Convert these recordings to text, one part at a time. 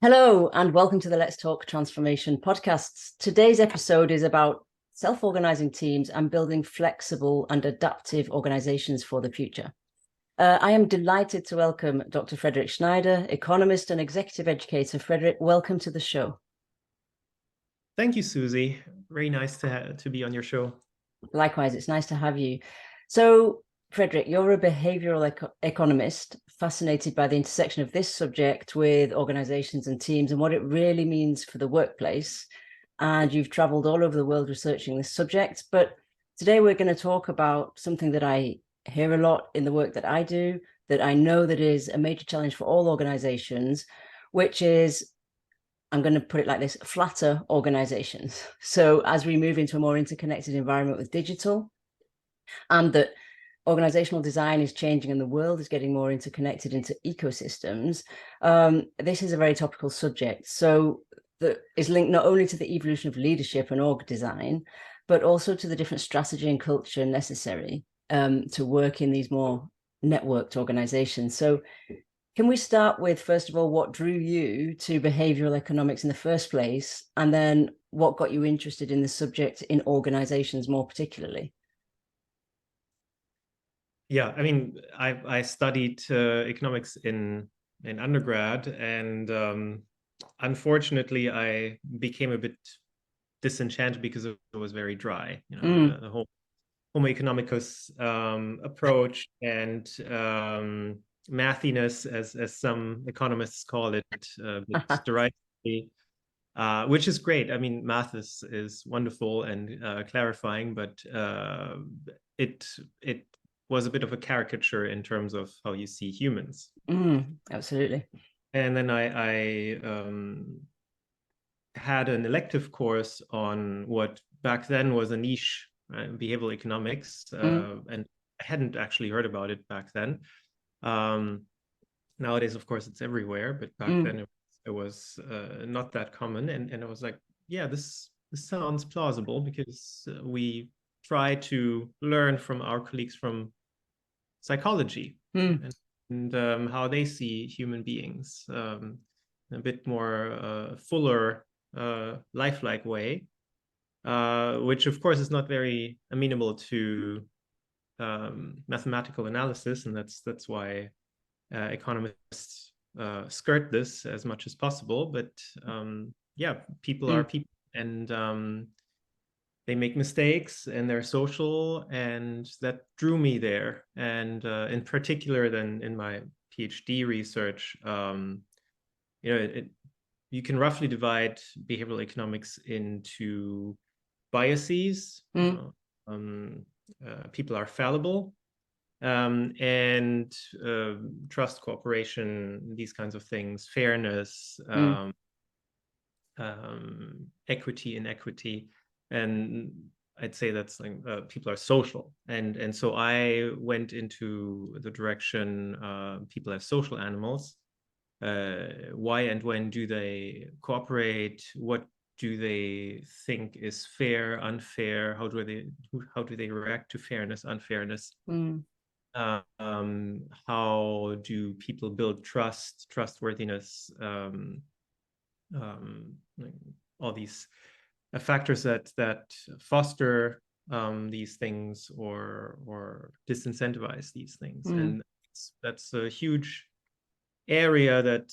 Hello, and welcome to the Let's Talk Transformation podcasts. Today's episode is about self-organizing teams and building flexible and adaptive organizations for the future. I am delighted to welcome Dr. Frederic Schneider, economist and executive educator. Frederic, welcome to the show. Thank you, Susie. Very nice to be on your show. Likewise, it's nice to have you. So, Frederic, you're a behavioural economist, fascinated by the intersection of this subject with organisations and teams and what it really means for the workplace. And you've travelled all over the world researching this subject. But today we're going to talk about something that I hear a lot in the work that I do, that I know that is a major challenge for all organisations, which is, I'm going to put it like this, flatter organisations. So as we move into a more interconnected environment with digital, and that organizational design is changing and the world is getting more interconnected into ecosystems, this is a very topical subject. So that is linked not only to the evolution of leadership and org design, but also to the different strategy and culture necessary to work in these more networked organizations. So can we start with, first of all, what drew you to behavioral economics in the first place, and then what got you interested in the subject in organizations more particularly? Yeah, I mean, I studied economics in undergrad, and unfortunately, I became a bit disenchanted because it was very dry. The whole Homo economicus approach and mathiness, as some economists call it, derisively, which is great. I mean, math is wonderful and clarifying, but it was a bit of a caricature in terms of how you see humans. Absolutely. And then I had an elective course on what back then was a niche, behavioral economics, and I hadn't actually heard about it back then. Nowadays, of course, it's everywhere, but back then it was not that common. And I was like, yeah, this sounds plausible, because we try to learn from our colleagues from psychology and how they see human beings, a bit more fuller, lifelike way, which of course is not very amenable to mathematical analysis, and that's why economists skirt this as much as possible. But yeah, people are people, and they make mistakes, and they're social, and that drew me there. And in particular, then in my PhD research, you can roughly divide behavioral economics into biases. People are fallible, and trust, cooperation, these kinds of things, fairness, equity, inequity. And I'd say that's like people are social, and so I went into the direction people as social animals. Why and when do they cooperate? What do they think is fair, unfair? How do they react to fairness, unfairness? How do people build trust, trustworthiness? All these factors that foster these things or disincentivize these things. And that's a huge area that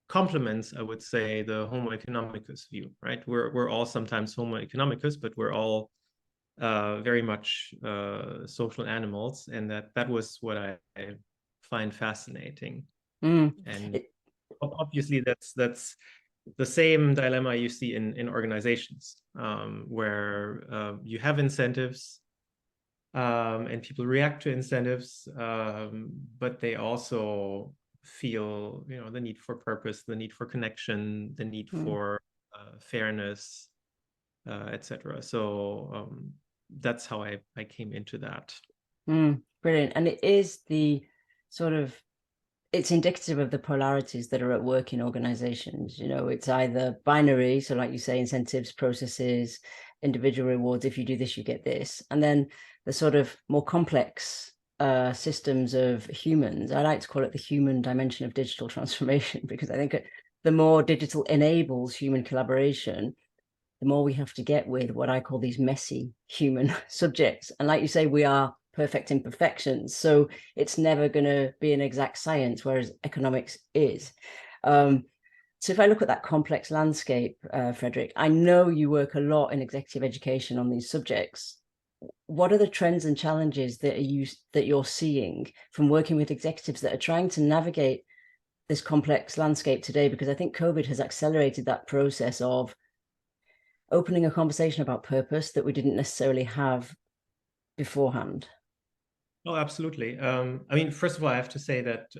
complements, I would say, the Homo economicus view, right? We're all sometimes Homo economicus, but we're all very much social animals, and that was what I find fascinating. And obviously that's the same dilemma you see in organizations, where you have incentives, and people react to incentives, but they also feel, the need for purpose, the need for connection, the need for fairness, etc. So that's how I came into that. Brilliant. And it is it's indicative of the polarities that are at work in organizations. It's either binary, so like you say, incentives, processes, individual rewards. If you do this, you get this. And then the sort of more complex systems of humans. I like to call it the human dimension of digital transformation, because I think the more digital enables human collaboration, the more we have to get with what I call these messy human subjects. And like you say, we are perfect imperfections. So it's never going to be an exact science, whereas economics is. So if I look at that complex landscape, Frederic, I know you work a lot in executive education on these subjects. What are the trends and challenges that you're seeing from working with executives that are trying to navigate this complex landscape today? Because I think COVID has accelerated that process of opening a conversation about purpose that we didn't necessarily have beforehand. Oh, absolutely. I mean, first of all, I have to say that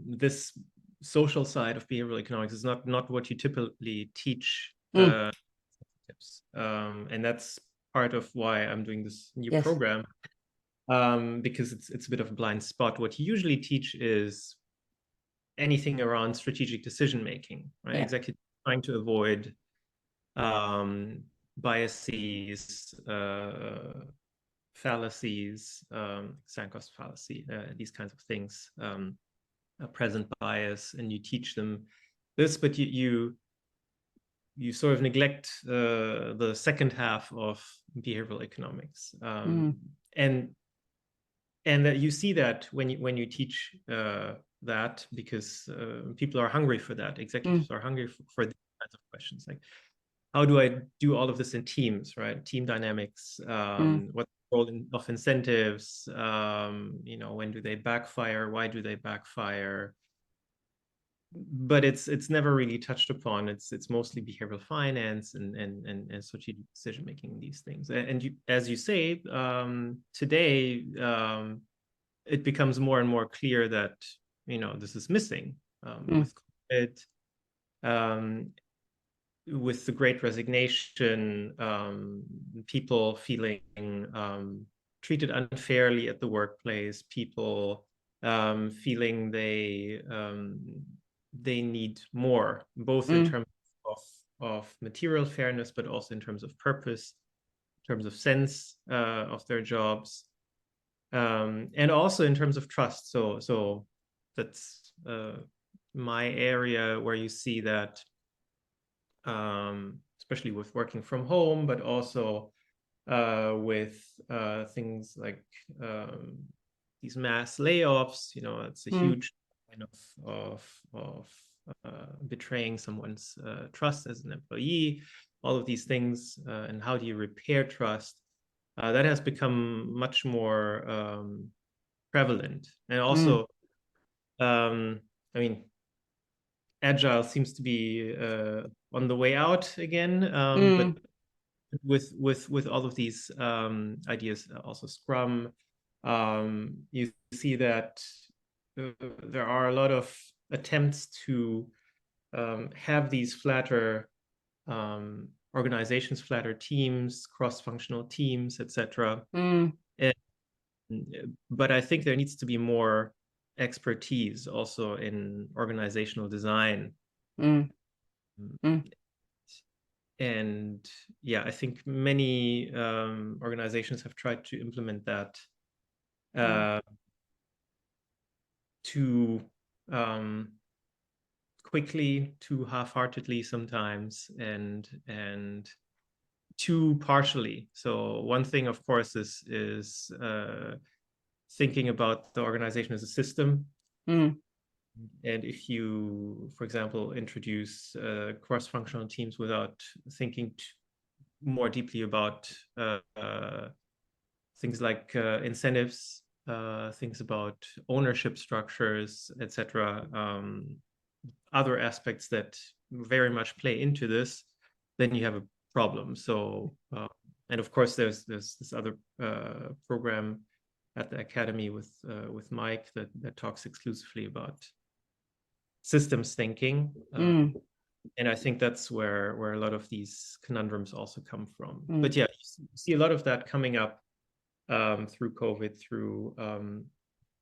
this social side of behavioral economics is not what you typically teach tips. And that's part of why I'm doing this new program, because it's a bit of a blind spot. What you usually teach is anything around strategic decision making, right? Exactly, trying to avoid biases, fallacies, sunk cost fallacy, these kinds of things, a present bias, and you teach them this, but you sort of neglect the second half of behavioral economics, and that you see that when you teach that, because people are hungry for that. Executives are hungry for these kinds of questions, like, how do I do all of this in teams, right? Team dynamics, what role of incentives, when do they backfire? Why do they backfire? But it's never really touched upon. It's mostly behavioral finance and strategic decision making, these things. And you, as you say, today it becomes more and more clear that this is missing with COVID. With the Great Resignation, people feeling treated unfairly at the workplace, people feeling they need more, both in terms of material fairness, but also in terms of purpose, in terms of sense of their jobs, and also in terms of trust. So that's my area where you see that, especially with working from home, but also with things like these mass layoffs. It's a huge kind of betraying someone's trust as an employee. All of these things, and how do you repair trust? That has become much more prevalent, and also, I mean, agile seems to be on the way out again, but with all of these ideas, also Scrum, you see that there are a lot of attempts to have these flatter organizations, flatter teams, cross-functional teams, etc. But I think there needs to be more expertise also in organizational design. And yeah, I think many organizations have tried to implement that too quickly, too half-heartedly sometimes, and too partially. So one thing, of course, is thinking about the organization as a system. And if you, for example, introduce cross-functional teams without thinking more deeply about things like incentives, things about ownership structures, etc., other aspects that very much play into this, then you have a problem. So, and of course, there's this other program at the academy with Mike that talks exclusively about systems thinking, and I think that's where a lot of these conundrums also come from. But yeah, you see a lot of that coming up through COVID, through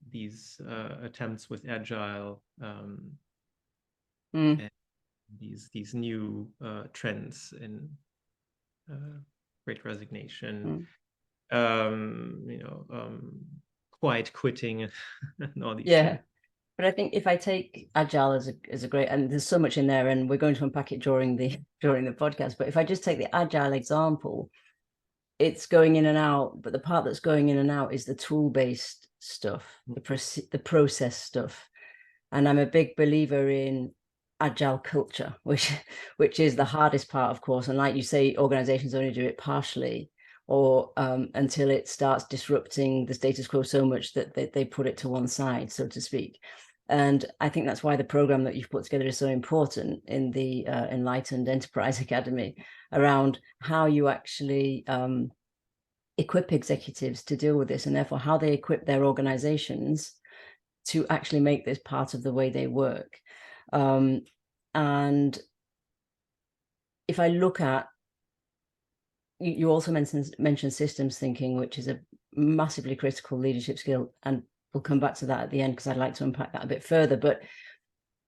these attempts with agile, and these new trends in Great Resignation, quite quitting and all these Yeah. things. But I think if I take agile as a great, and there's so much in there, and we're going to unpack it during the podcast. But if I just take the agile example, it's going in and out. But the part that's going in and out is the tool-based stuff, the process stuff. And I'm a big believer in agile culture, which is the hardest part, of course. And like you say, organizations only do it partially, or until it starts disrupting the status quo so much that they put it to one side, so to speak. And I think that's why the program that you've put together is so important in the Enlightened Enterprise Academy, around how you actually equip executives to deal with this, and therefore how they equip their organizations to actually make this part of the way they work. And if I look at, you also mentioned systems thinking, which is a massively critical leadership skill, and we'll come back to that at the end because I'd like to unpack that a bit further. But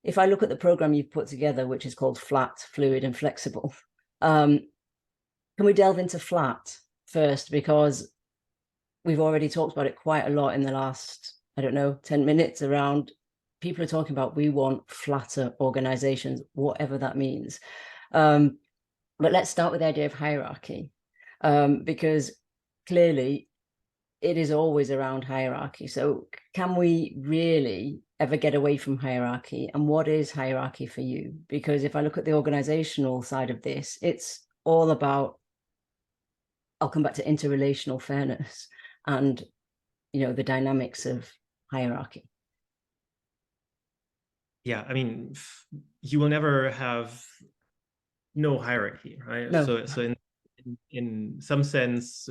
if I look at the program you've put together, which is called Flat, Fluid and Flexible, can we delve into flat first? Because we've already talked about it quite a lot in the last, I don't know, 10 minutes, around people are talking about, we want flatter organizations, whatever that means. But let's start with the idea of hierarchy, because clearly it is always around hierarchy. So can we really ever get away from hierarchy? And what is hierarchy for you? Because if I look at the organizational side of this, it's all about, I'll come back to interrelational fairness and, the dynamics of hierarchy. Yeah, I mean, you will never have no hierarchy, right? No. So in some sense,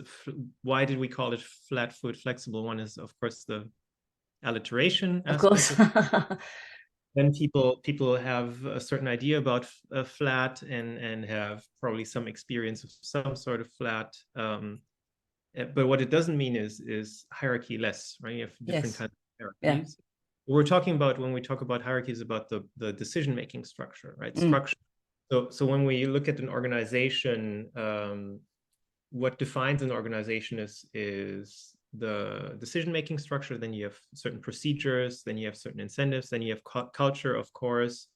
why did we call it flat, fluid, flexible? One is, of course, the alliteration Of aspect. course. Then people have a certain idea about a flat and have probably some experience of some sort of flat. But what it doesn't mean is hierarchy less, right? You have different kinds of hierarchies. Yeah. What we're talking about when we talk about hierarchies, about the decision-making structure, right? Structure. So when we look at an organization, what defines an organization is the decision-making structure. Then you have certain procedures, then you have certain incentives, then you have culture, of course,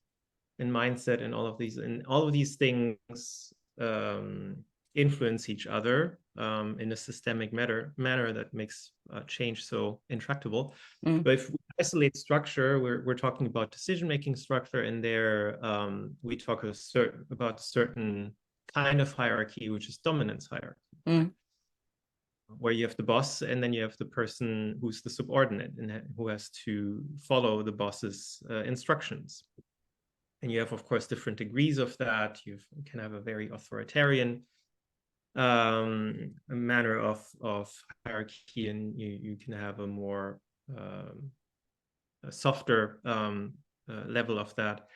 and mindset, and all of these things influence each other in a systemic manner that makes change so intractable. But if we isolate structure, we're talking about decision-making structure, and there we talk about a certain kind of hierarchy, which is dominance hierarchy, where you have the boss, and then you have the person who's the subordinate and who has to follow the boss's instructions. And you have, of course, different degrees of that. You can have a very authoritarian manner of hierarchy, and you can have a more a softer level of that.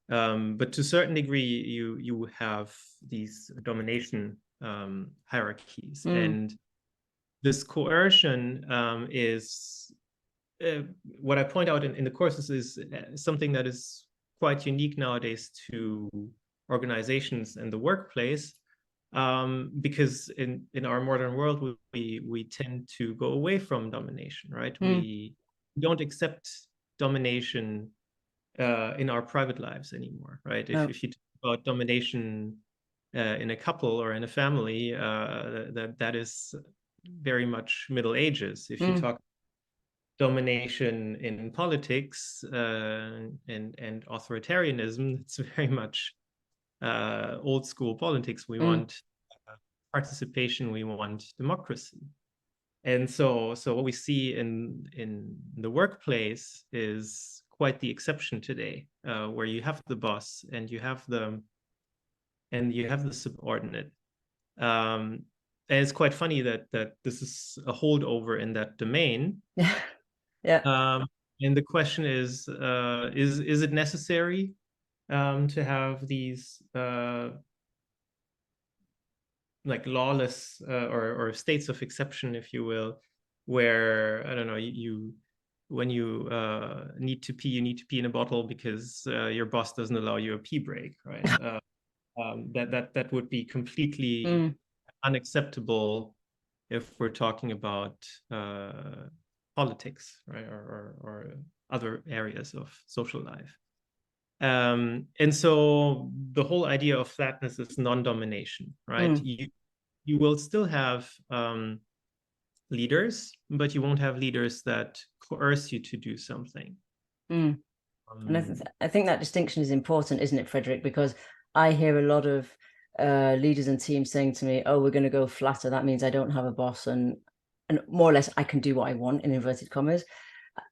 But to a certain degree, you have these domination hierarchies, and this coercion is what I point out in the courses is something that is quite unique nowadays to organizations and the workplace, because in our modern world we tend to go away from domination, right? We don't accept domination in our private lives anymore, right? If you talk about domination in a couple or in a family, that is very much Middle Ages. If you talk domination in politics and authoritarianism, it's very much old school politics. We want participation, we want democracy. And so what we see in the workplace is quite the exception today, where you have the boss and you have the subordinate. And it's quite funny that this is a holdover in that domain. Yeah. And the question is it necessary to have these like lawless or states of exception, if you will, where, I don't know, when you need to pee, you need to pee in a bottle because your boss doesn't allow you a pee break, right? That would be completely unacceptable if we're talking about politics, right, or other areas of social life. And so the whole idea of flatness is non-domination, right? You will still have leaders, but you won't have leaders that coerce you to do something. And I think that distinction is important, isn't it, Frederic? Because I hear a lot of leaders and teams saying to me, oh, we're going to go flatter. That means I don't have a boss, and more or less I can do what I want, in inverted commas.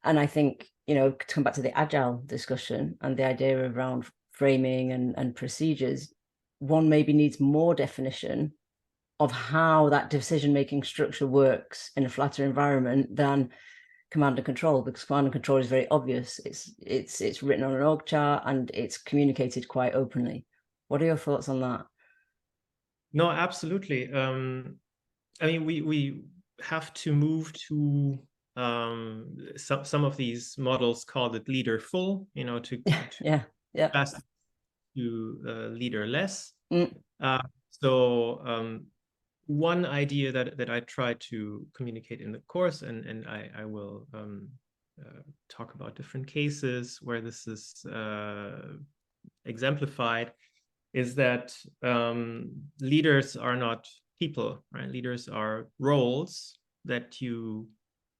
And I think, you know, to come back to the agile discussion and the idea around framing and procedures, one maybe needs more definition of how that decision-making structure works in a flatter environment than command and control, because command and control is very obvious. It's written on an org chart and it's communicated quite openly. What are your thoughts on that? No, absolutely. I mean, we have to move to some of these models called it leaderful, you know, to yeah fast to leaderless. One idea that I try to communicate in the course, and I will talk about different cases where this is exemplified, is that leaders are not people, right? Leaders are roles that you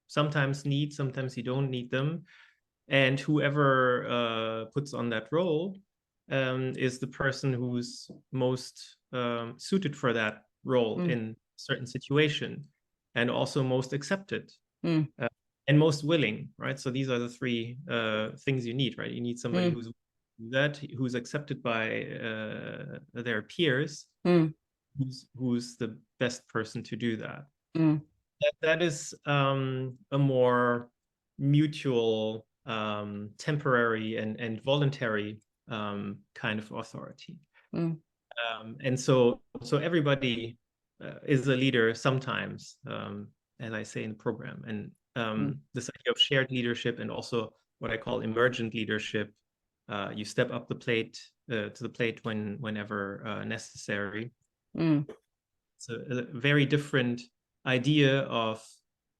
sometimes need, sometimes you don't need them. And whoever puts on that role is the person who's most suited for that role in certain situation, and also most accepted and most willing, right? So these are the three things you need, right? You need somebody who's accepted by their peers, who's the best person to do that. That is a more mutual, temporary and voluntary kind of authority. And so everybody is a leader sometimes, as I say in the program. And this idea of shared leadership, and also what I call emergent leadership, you step up the plate to the plate whenever necessary. It's a very different idea of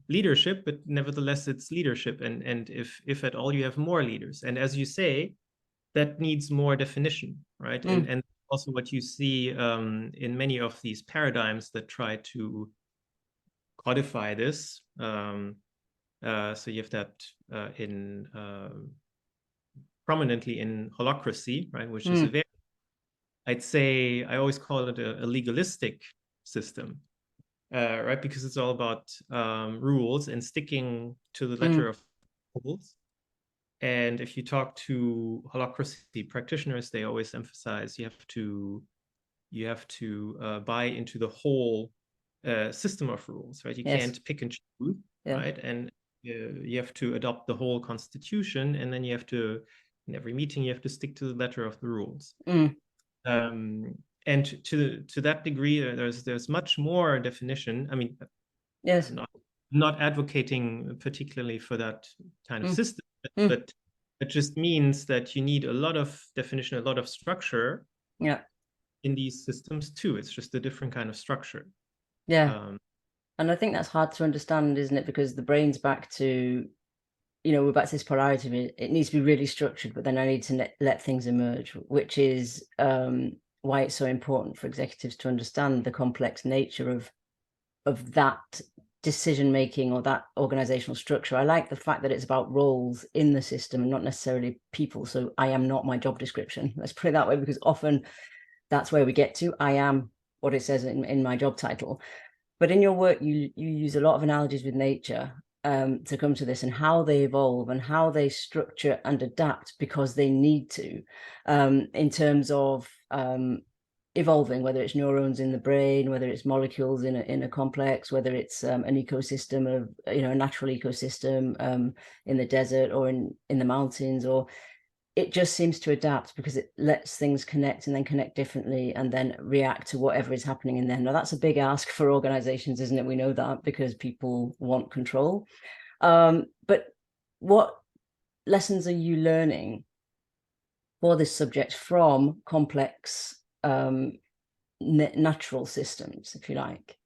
leadership, but nevertheless it's leadership. And if at all you have more leaders, and as you say, that needs more definition, right? And also what you see in many of these paradigms that try to codify this. So you have that prominently in holacracy, right? Which is a very, I'd say, I always call it a legalistic system, right? Because it's all about rules and sticking to the letter of rules. And if you talk to holacracy practitioners, they always emphasize you have to buy into the whole system of rules, right? You can't pick and choose, right? And you have to adopt the whole constitution, and then you have to, in every meeting, you have to stick to the letter of the rules. And to that degree, there's much more definition. I mean, not advocating particularly for that kind of system, but it just means that you need a lot of definition, a lot of structure in these systems too. It's just a different kind of structure. And I think that's hard to understand, isn't it? Because the brain's back to, you know, we're back to this polarity. It needs to be really structured, but then I need to let things emerge, which is why it's so important for executives to understand the complex nature of that decision-making or that organizational structure. I like the fact that it's about roles in the system and not necessarily people. So I am not my job description. Let's put it that way, because often that's where we get to. I am what it says in my job title. But in your work, you use a lot of analogies with nature to come to this, and how they evolve and how they structure and adapt because they need to, in terms of evolving, whether it's neurons in the brain, whether it's molecules in a complex, whether it's an ecosystem of, you know, a natural ecosystem in the desert or in the mountains, or it just seems to adapt because it lets things connect and then connect differently and then react to whatever is happening in there. Now, that's a big ask for organizations, isn't it? We know that, because people want control. But what lessons are you learning for this subject from complex natural systems, if you like?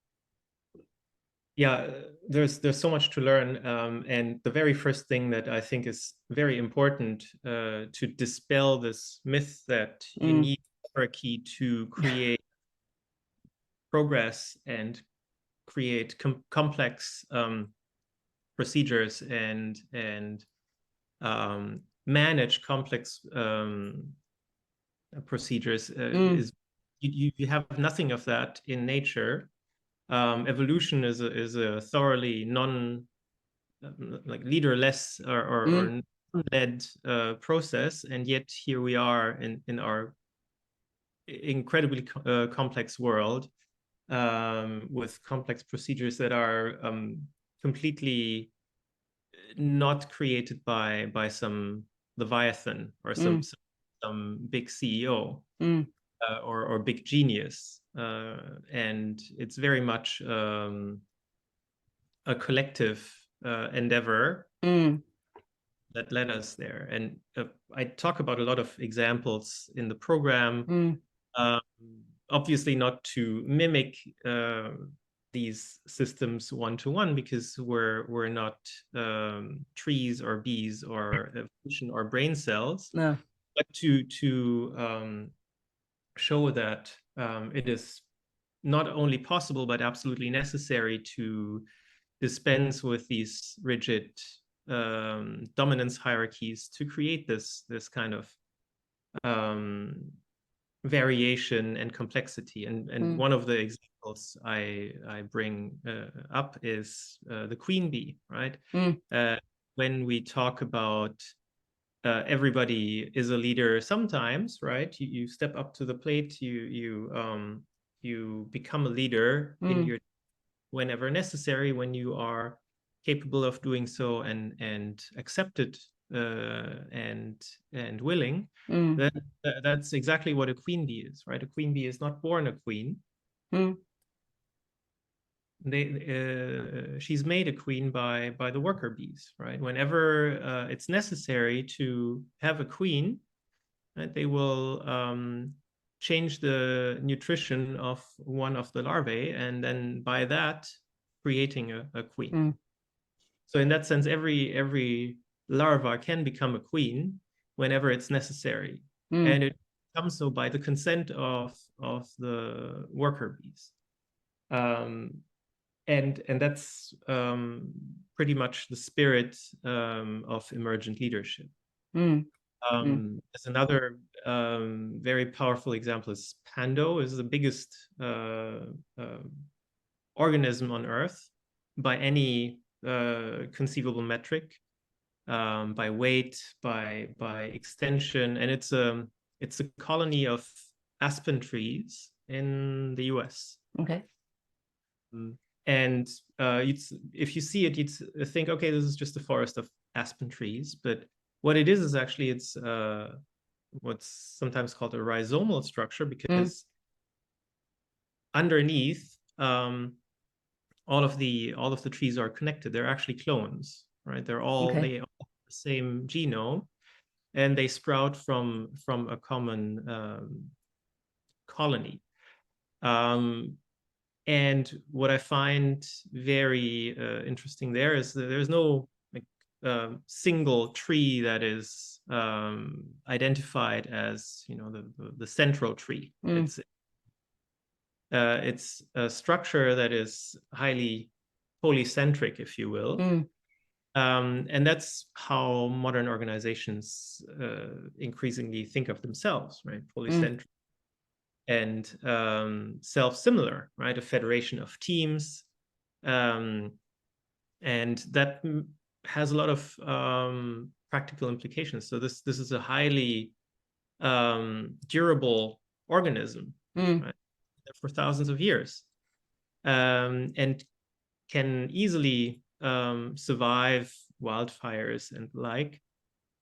Yeah, there's so much to learn, and the very first thing that I think is very important to dispel this myth that you need hierarchy to create progress and create complex procedures and manage complex procedures is you have nothing of that in nature. Evolution is a thoroughly like leaderless or led process, and yet here we are in our incredibly complex world with complex procedures that are completely not created by some Leviathan or some big CEO or big genius, and it's very much a collective endeavor that led us there. And I talk about a lot of examples in the program, obviously not to mimic these systems one-to-one, because we're not trees or bees or evolution or brain cells, No. but to show that it is not only possible but absolutely necessary to dispense with these rigid dominance hierarchies to create this kind of variation and complexity. And one of the examples I bring up is the queen bee, right? When we talk about everybody is a leader sometimes, right? You step up to the plate, you become a leader in your whenever necessary, when you are capable of doing so and accepted and willing. That's exactly what a queen bee is, right? A queen bee is not born a queen. She's made a queen by the worker bees, right? Whenever it's necessary to have a queen, right, they will change the nutrition of one of the larvae, and then by that creating a queen. So in that sense, every larva can become a queen whenever it's necessary, and it comes so by the consent of the worker bees. And that's pretty much the spirit of emergent leadership. As another very powerful example is Pando is the biggest organism on Earth by any conceivable metric, by weight, by extension, and it's a colony of aspen trees in the US. Okay. And if you see it, you'd think, okay, this is just a forest of aspen trees. But what it is actually it's what's sometimes called a rhizomal structure, because underneath all of the trees are connected. They're actually clones, right? They all have the same genome, and they sprout from a common colony. And what I find very interesting there is that there's no single tree that is identified as, you know, the central tree. It's a structure that is highly polycentric, if you will. And that's how modern organizations increasingly think of themselves, right? Polycentric. And self-similar, right? A federation of teams. And that has a lot of practical implications. So this is a highly durable organism, right? For thousands of years, and can easily survive wildfires and the like,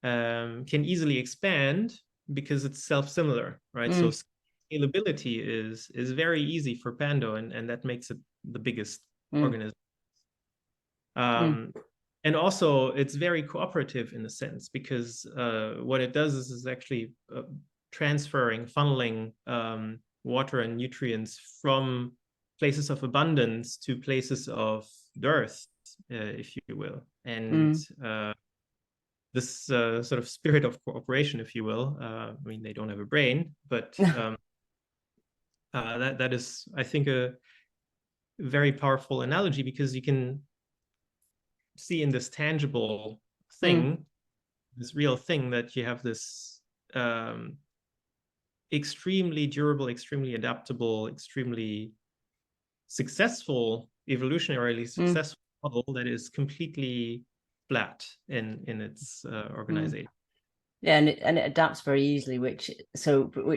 can easily expand because it's self-similar, right? So scalability is very easy for Pando, and that makes it the biggest organism. And also it's very cooperative in a sense, because what it does is actually funneling water and nutrients from places of abundance to places of dearth, if you will. And this sort of spirit of cooperation, if you will, I mean, they don't have a brain, but that is, I think, a very powerful analogy, because you can see in this tangible thing, this real thing, that you have this extremely durable, extremely adaptable, extremely successful, evolutionarily successful model that is completely flat in its organization. Yeah, and it adapts very easily, which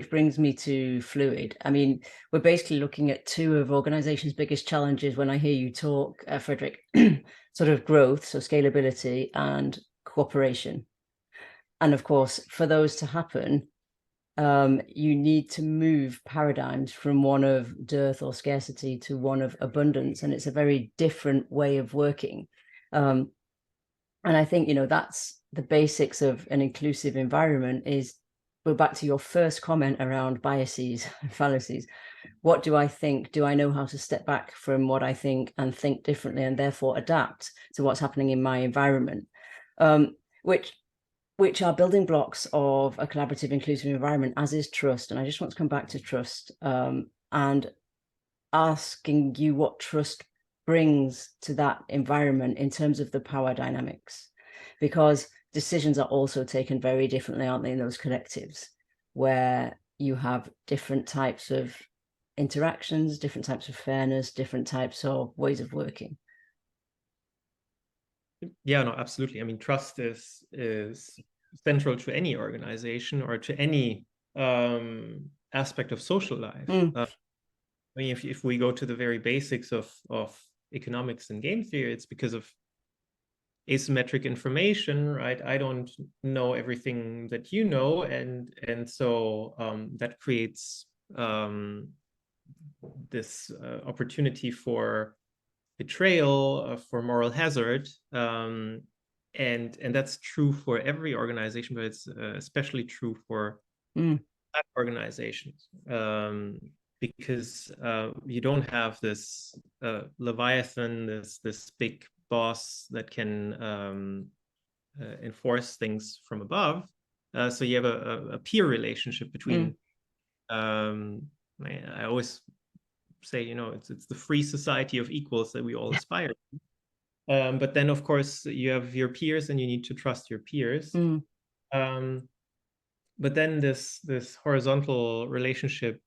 brings me to fluid. I mean, we're basically looking at two of organizations' biggest challenges when I hear you talk, Frederic, sort of growth, so scalability, and cooperation. And of course, for those to happen, you need to move paradigms from one of dearth or scarcity to one of abundance, and it's a very different way of working. And I think, you know, that's the basics of an inclusive environment. Is go back to your first comment around biases and fallacies. What do I think? Do I know how to step back from what I think and think differently, and therefore adapt to what's happening in my environment? Which are building blocks of a collaborative, inclusive environment, as is trust. And I just want to come back to trust, and asking you what trust brings to that environment in terms of the power dynamics, because decisions are also taken very differently, aren't they, in those collectives, where you have different types of interactions, different types of fairness, different types of ways of working. Yeah, no, absolutely. I mean, trust is central to any organization or to any aspect of social life. I mean, if we go to the very basics of economics and game theory, it's because of asymmetric information, right? I don't know everything that you know, and so that creates this opportunity for betrayal, for moral hazard, and that's true for every organization, but it's especially true for organizations, because you don't have this leviathan, this big boss that can enforce things from above. So you have a peer relationship between. I always say, you know, it's the free society of equals that we all aspire to. But then, of course, you have your peers, and you need to trust your peers. But then this horizontal relationship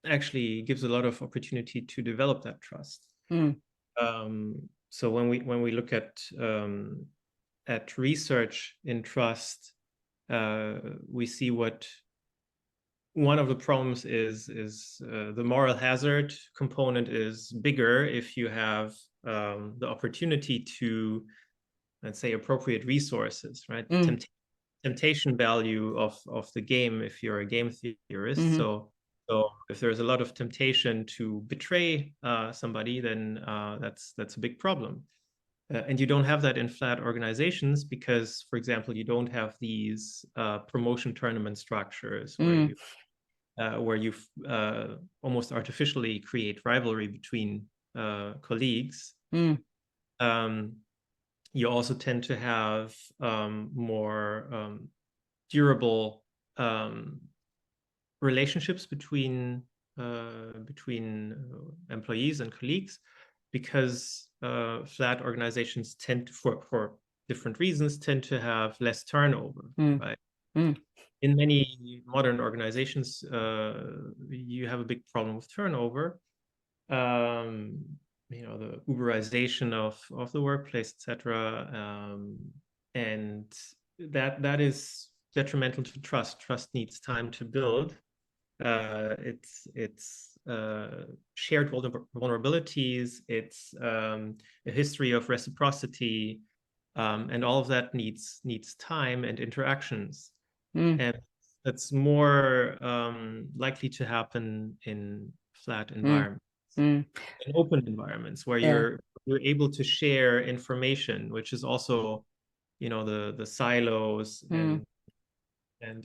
actually gives a lot of opportunity to develop that trust. So when we look at research in trust, we see what one of the problems is the moral hazard component is bigger if you have the opportunity to, let's say, appropriate resources, right? Temptation value of the game, if you're a game theorist. So if there's a lot of temptation to betray somebody, then that's a big problem. And you don't have that in flat organizations because, for example, you don't have these promotion tournament structures where you almost artificially create rivalry between colleagues. You also tend to have more durable relationships between employees and colleagues, because flat organizations tend to, for different reasons, tend to have less turnover, right? In many modern organizations, you have a big problem with turnover. You know, the Uberization of the workplace, etc., and that is detrimental to trust. Trust needs time to build. It's shared vulnerabilities. It's a history of reciprocity, and all of that needs time and interactions. And that's more likely to happen in flat environments, in open environments where you're able to share information, which is also, you know, the silos and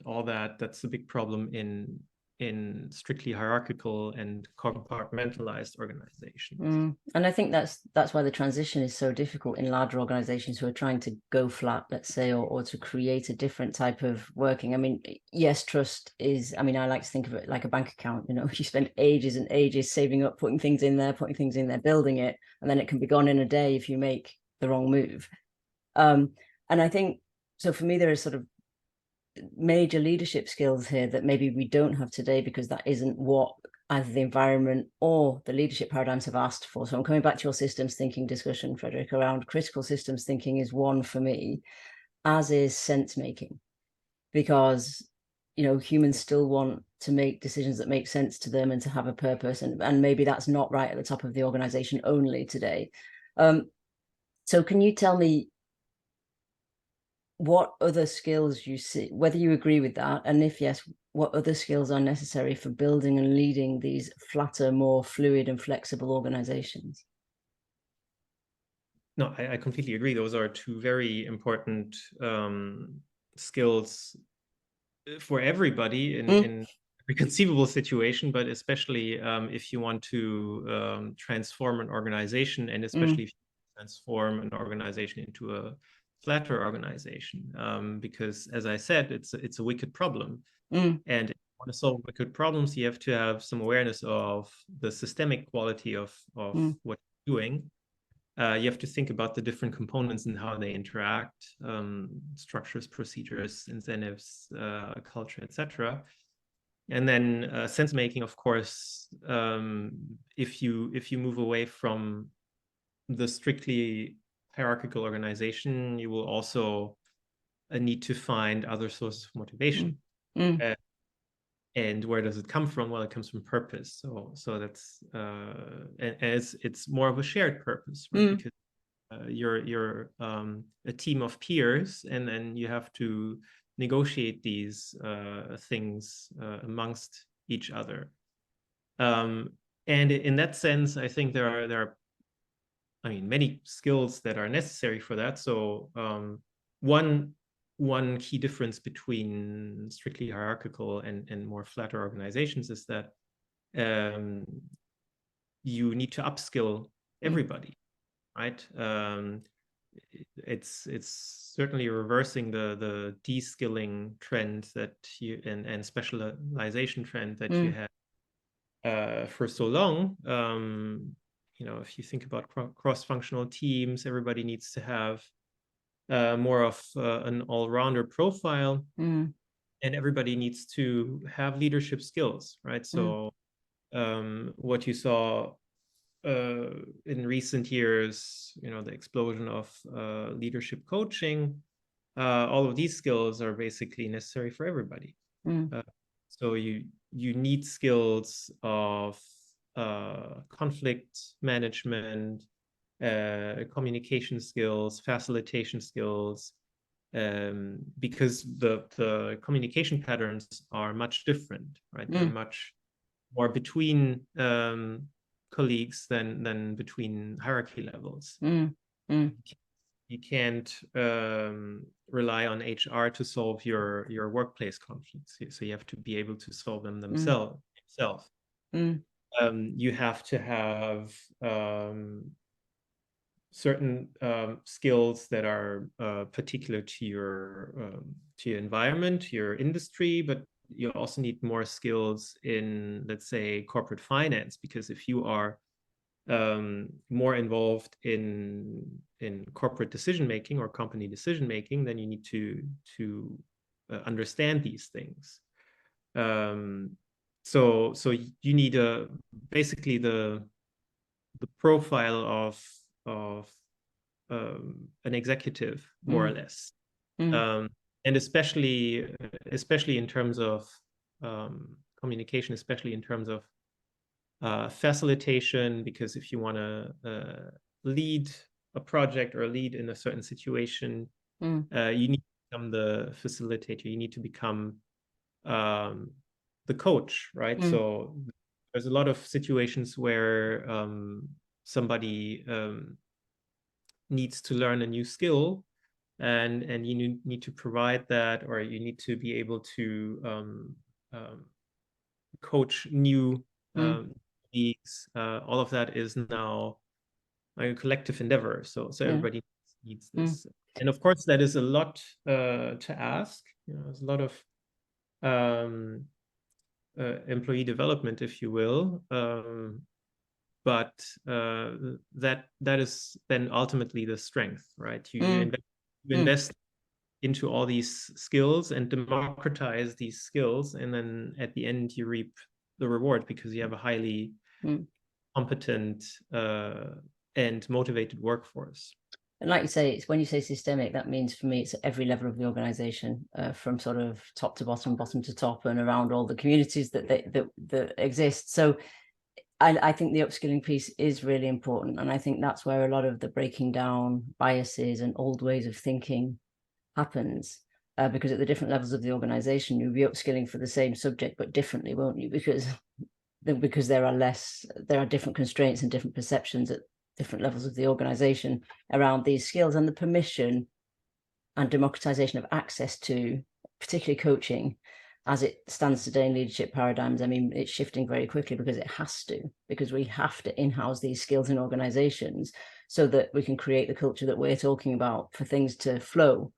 all that. That's a big problem in in strictly hierarchical and compartmentalized organizations. And I think that's why the transition is so difficult in larger organizations who are trying to go flat, let's say, or to create a different type of working. I mean, yes, trust is, I mean, I like to think of it like a bank account. You know, you spend ages and ages saving up, putting things in there, building it, and then it can be gone in a day if you make the wrong move. And I think, so for me, there is sort of major leadership skills here that maybe we don't have today, because that isn't what either the environment or the leadership paradigms have asked for. So I'm coming back to your systems thinking discussion, Frederic, around critical systems thinking is one for me, as is sense making, because, you know, humans still want to make decisions that make sense to them and to have a purpose, and maybe that's not right at the top of the organization only today. So can you tell me what other skills you see, whether you agree with that, and if yes, what other skills are necessary for building and leading these flatter, more fluid and flexible organizations? No, I completely agree. Those are two very important skills for everybody in every conceivable situation, but especially if you want to transform an organization, and especially if you transform an organization into a flatter organization, because, as I said, it's a wicked problem, and if you want to solve wicked problems, you have to have some awareness of the systemic quality of what you're doing. You have to think about the different components and how they interact, structures, procedures, incentives, culture, etc. And then sense making, of course, if you move away from the strictly hierarchical organization, you will also need to find other sources of motivation. And where does it come from? Well, it comes from purpose. So that's and it's more of a shared purpose, right? Because you're a team of peers, and then you have to negotiate these things amongst each other. And in that sense, I think there are, I mean, many skills that are necessary for that. So one key difference between strictly hierarchical and more flatter organizations is that you need to upskill everybody, right? It's certainly reversing the de-skilling trend that you and specialization trend that you had for so long. You know, if you think about cross-functional teams, everybody needs to have more of an all-rounder profile, and everybody needs to have leadership skills, right? So what you saw in recent years, you know, the explosion of leadership coaching, all of these skills are basically necessary for everybody. So you need skills of conflict management, communication skills, facilitation skills, because the communication patterns are much different, right? They're much more between colleagues than between hierarchy levels. You can't rely on HR to solve your workplace conflicts. So you have to be able to solve them themselves. You have to have certain skills that are particular to your environment, your industry, but you also need more skills in, let's say, corporate finance, because if you are more involved in corporate decision making or company decision making, then you need to understand these things. So you need basically the profile of an executive, more or less, and especially in terms of communication, especially in terms of facilitation, because if you want to lead a project or lead in a certain situation, you need to become the facilitator. You need to become the coach, right? So there's a lot of situations where somebody needs to learn a new skill, and you need to provide that, or you need to be able to coach new leagues. All of that is now a collective endeavor. So everybody needs this. And of course, that is a lot to ask. There's a lot of employee development, if you will. But that is then ultimately the strength, right? You invest into all these skills and democratize these skills, and then at the end you reap the reward because you have a highly competent and motivated workforce. And like you say, it's when you say systemic, that means for me it's at every level of the organization, from sort of top to bottom, bottom to top, and around all the communities that exist. So I think the upskilling piece is really important, and I think that's where a lot of the breaking down biases and old ways of thinking happens, because at the different levels of the organization you'll be upskilling for the same subject but differently, won't you? Because there are different constraints and different perceptions at different levels of the organization around these skills, and the permission and democratization of access to particularly coaching as it stands today in leadership paradigms. I mean, it's shifting very quickly because we have to in-house these skills in organizations so that we can create the culture that we're talking about for things to flow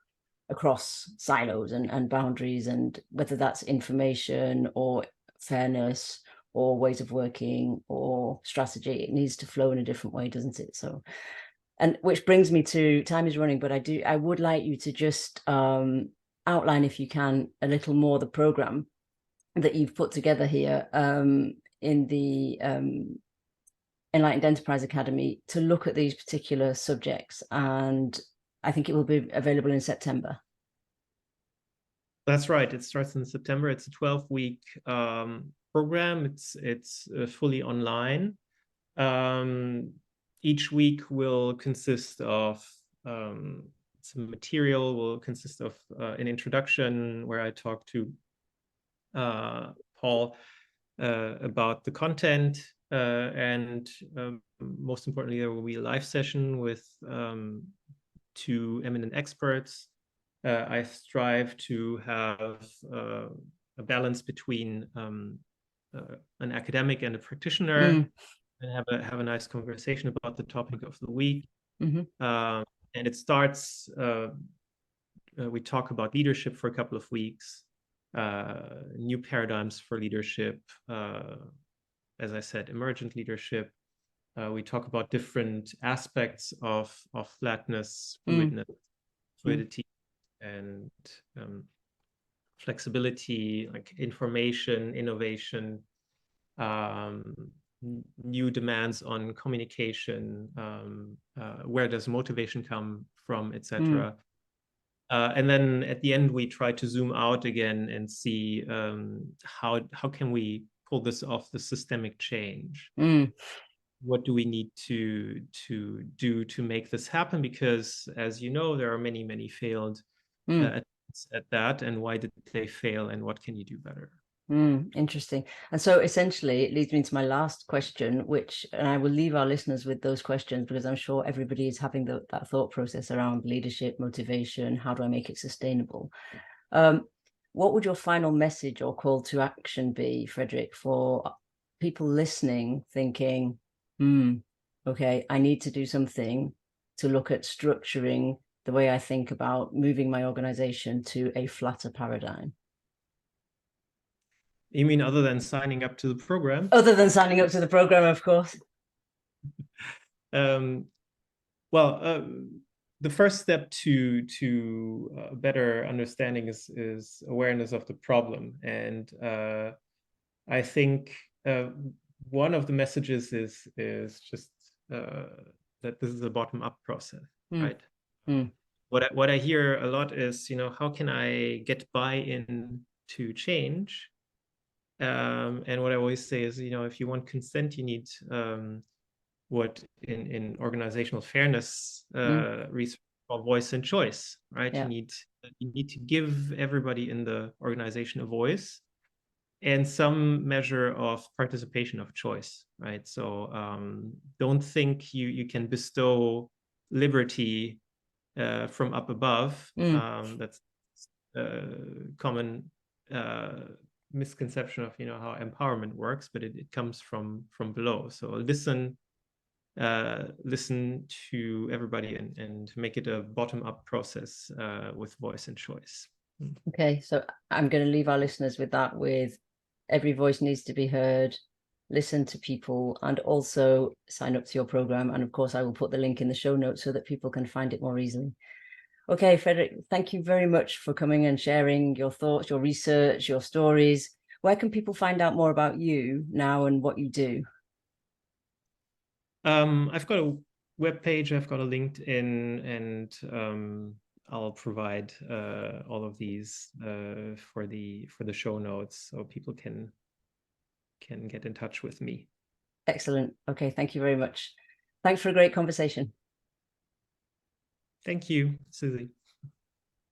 across silos and boundaries, and whether that's information or fairness or ways of working or strategy, it needs to flow in a different way, doesn't it? So, and which brings me to, time is running, but I would like you to just outline, if you can, a little more the program that you've put together here in the Enlightened Enterprise Academy to look at these particular subjects. And I think it will be available in September. That's right. It starts in September. It's a 12-week program. It's fully online. Each week will consist of some material, will consist of an introduction where I talk to Paul about the content, and most importantly, there will be a live session with 2 eminent experts. I strive to have a balance between an academic and a practitioner, and have a nice conversation about the topic of the week. And it starts, we talk about leadership for a couple of weeks, new paradigms for leadership, as I said, emergent leadership. We talk about different aspects of flatness, fluidity, and flexibility, like information, innovation, new demands on communication, where does motivation come from, etc. And then at the end, we try to zoom out again and see how can we pull this off, the systemic change. What do we need to do to make this happen? Because, as you know, there are many failed attempts at that. And why did they fail? And what can you do better? Interesting. And so essentially it leads me to my last question, and I will leave our listeners with those questions, because I'm sure everybody is having that thought process around leadership, motivation. How do I make it sustainable? What would your final message or call to action be, Frederic, for people listening thinking, okay, I need to do something to look at structuring the way I think about moving my organization to a flatter paradigm? You mean other than signing up to the program? Other than signing up to the program, of course. The first step to better understanding is awareness of the problem. And I think one of the messages is just that this is a bottom-up process, right? What I hear a lot is, how can I get buy-in to change? And what I always say is, if you want consent, you need what in organizational fairness research called voice and choice, right? You need to give everybody in the organization a voice and some measure of participation of choice, right? So don't think you can bestow liberty from up above. That's common misconception of how empowerment works, but it comes from below. So listen to everybody and make it a bottom-up process with voice and choice. Okay, so I'm going to leave our listeners with that, with every voice needs to be heard, listen to people, and also sign up to your program. And of course, I will put the link in the show notes so that people can find it more easily. Okay, Frederic, thank you very much for coming and sharing your thoughts, your research, your stories. Where can people find out more about you now and what you do? I've got a webpage, I've got a LinkedIn, and I'll provide all of these for the show notes so people can get in touch with me. Excellent. Okay, thank you very much. Thanks for a great conversation. Thank you, Susie.